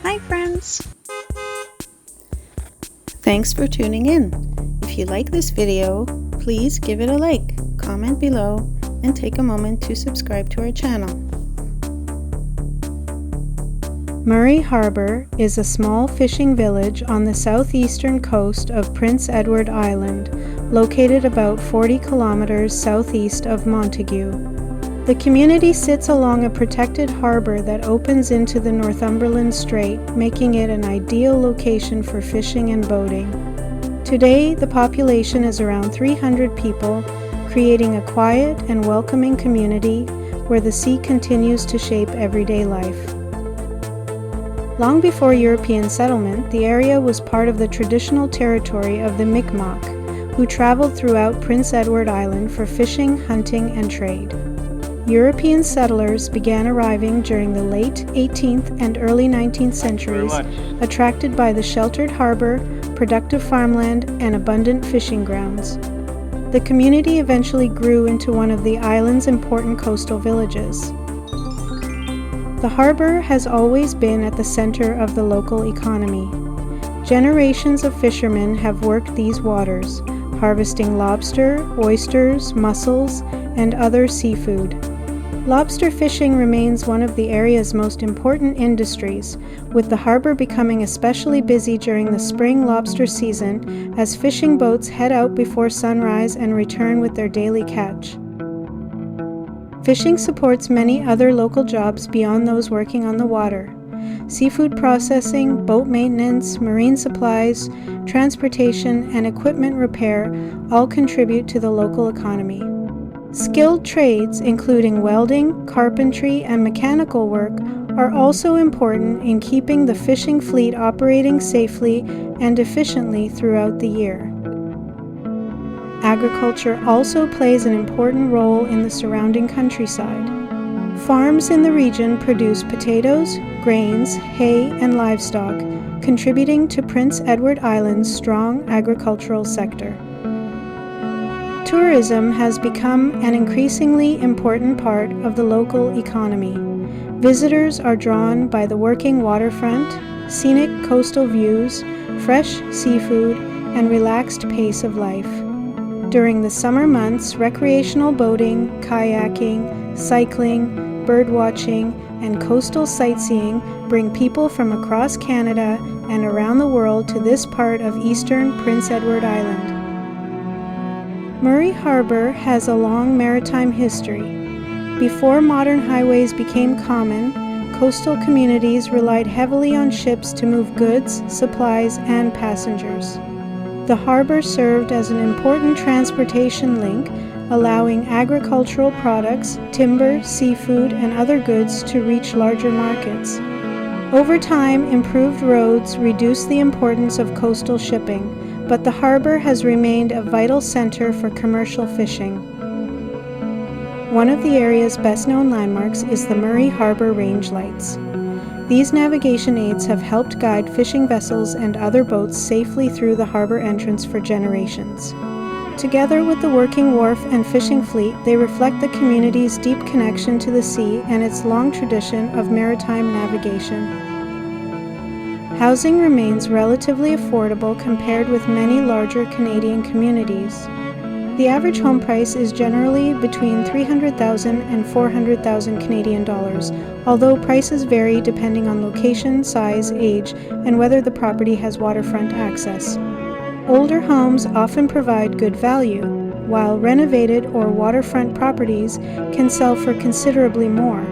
Hi friends! Thanks for tuning in. If you like this video, please give it a like, comment below, and take a moment to subscribe to our channel. Murray Harbour is a small fishing village on the southeastern coast of Prince Edward Island, located about 40 kilometers southeast of Montague. The community sits along a protected harbour that opens into the Northumberland Strait, making it an ideal location for fishing and boating. Today, the population is around 300 people, creating a quiet and welcoming community where the sea continues to shape everyday life. Long before European settlement, the area was part of the traditional territory of the Mi'kmaq, who traveled throughout Prince Edward Island for fishing, hunting, and trade. European settlers began arriving during the late 18th and early 19th centuries, attracted by the sheltered harbor, productive farmland, and abundant fishing grounds. The community eventually grew into one of the island's important coastal villages. The harbor has always been at the center of the local economy. Generations of fishermen have worked these waters, harvesting lobster, oysters, mussels, and other seafood. Lobster fishing remains one of the area's most important industries, with the harbor becoming especially busy during the spring lobster season as fishing boats head out before sunrise and return with their daily catch. Fishing supports many other local jobs beyond those working on the water. Seafood processing, boat maintenance, marine supplies, transportation, and equipment repair all contribute to the local economy. Skilled trades, including welding, carpentry, and mechanical work, are also important in keeping the fishing fleet operating safely and efficiently throughout the year. Agriculture also plays an important role in the surrounding countryside. Farms in the region produce potatoes, grains, hay, and livestock, contributing to Prince Edward Island's strong agricultural sector. Tourism has become an increasingly important part of the local economy. Visitors are drawn by the working waterfront, scenic coastal views, fresh seafood, and relaxed pace of life. During the summer months, recreational boating, kayaking, cycling, birdwatching, and coastal sightseeing bring people from across Canada and around the world to this part of eastern Prince Edward Island. Murray Harbour has a long maritime history. Before modern highways became common, coastal communities relied heavily on ships to move goods, supplies, and passengers. The harbour served as an important transportation link, allowing agricultural products, timber, seafood, and other goods to reach larger markets. Over time, improved roads reduced the importance of coastal shipping, but the harbour has remained a vital centre for commercial fishing. One of the area's best-known landmarks is the Murray Harbour Range Lights. These navigation aids have helped guide fishing vessels and other boats safely through the harbour entrance for generations. Together with the working wharf and fishing fleet, they reflect the community's deep connection to the sea and its long tradition of maritime navigation. Housing remains relatively affordable compared with many larger Canadian communities. The average home price is generally between $300,000 and $400,000 Canadian dollars, although prices vary depending on location, size, age, and whether the property has waterfront access. Older homes often provide good value, while renovated or waterfront properties can sell for considerably more.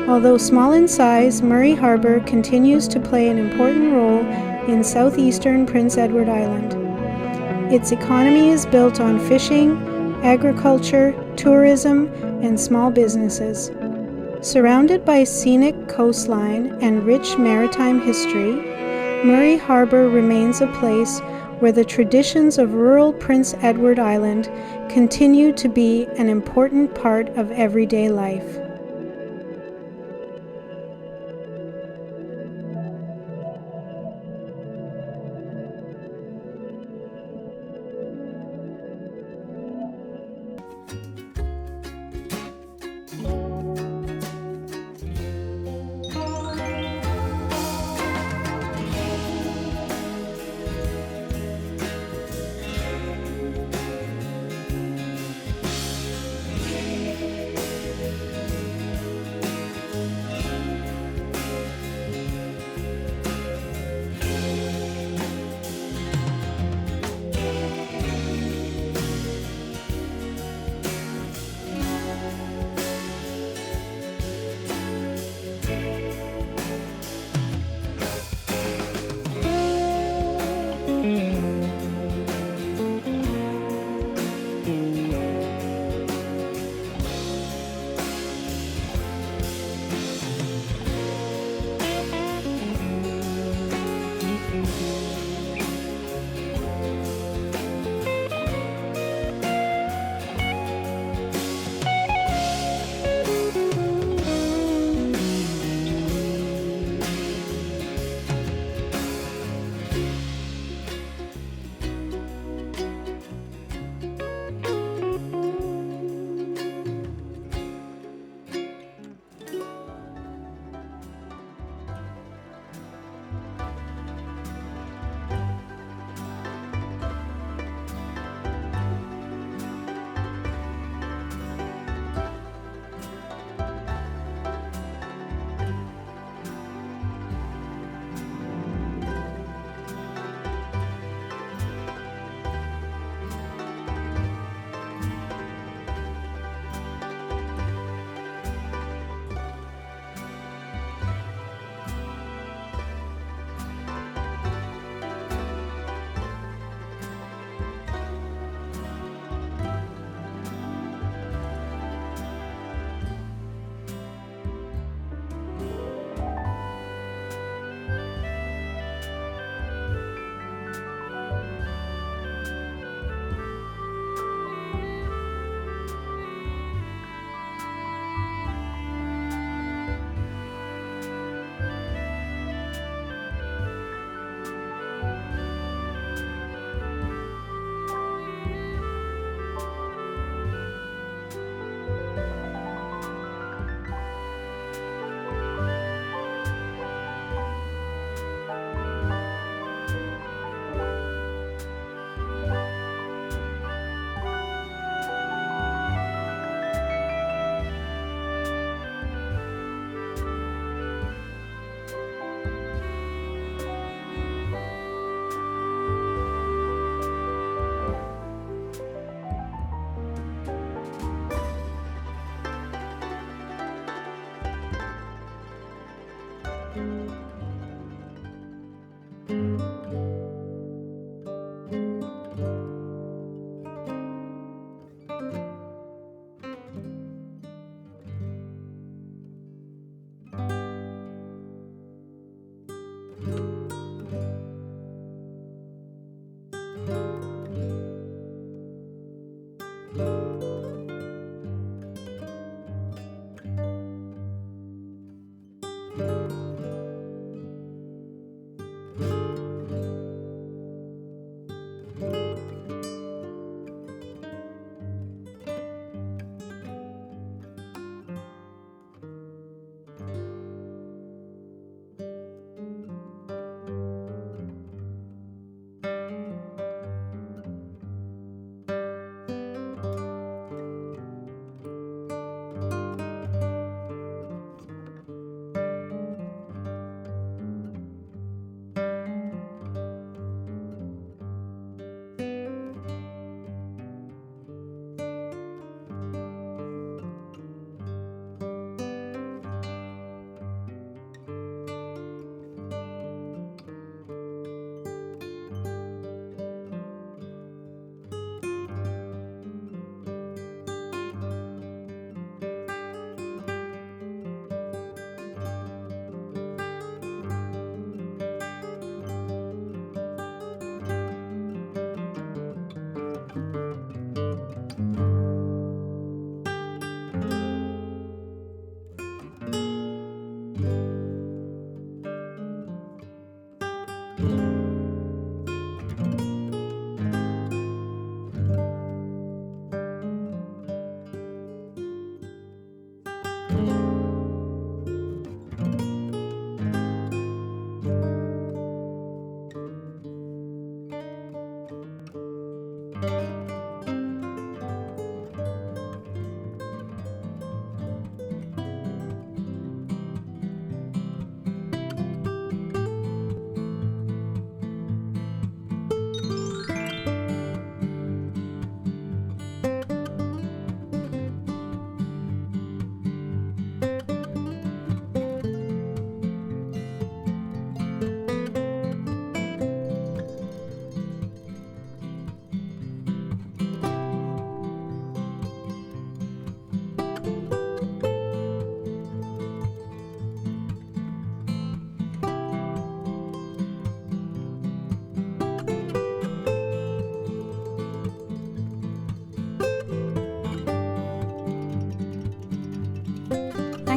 Although small in size, Murray Harbour continues to play an important role in southeastern Prince Edward Island. Its economy is built on fishing, agriculture, tourism, and small businesses. Surrounded by scenic coastline and rich maritime history, Murray Harbour remains a place where the traditions of rural Prince Edward Island continue to be an important part of everyday life.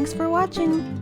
Thanks for watching!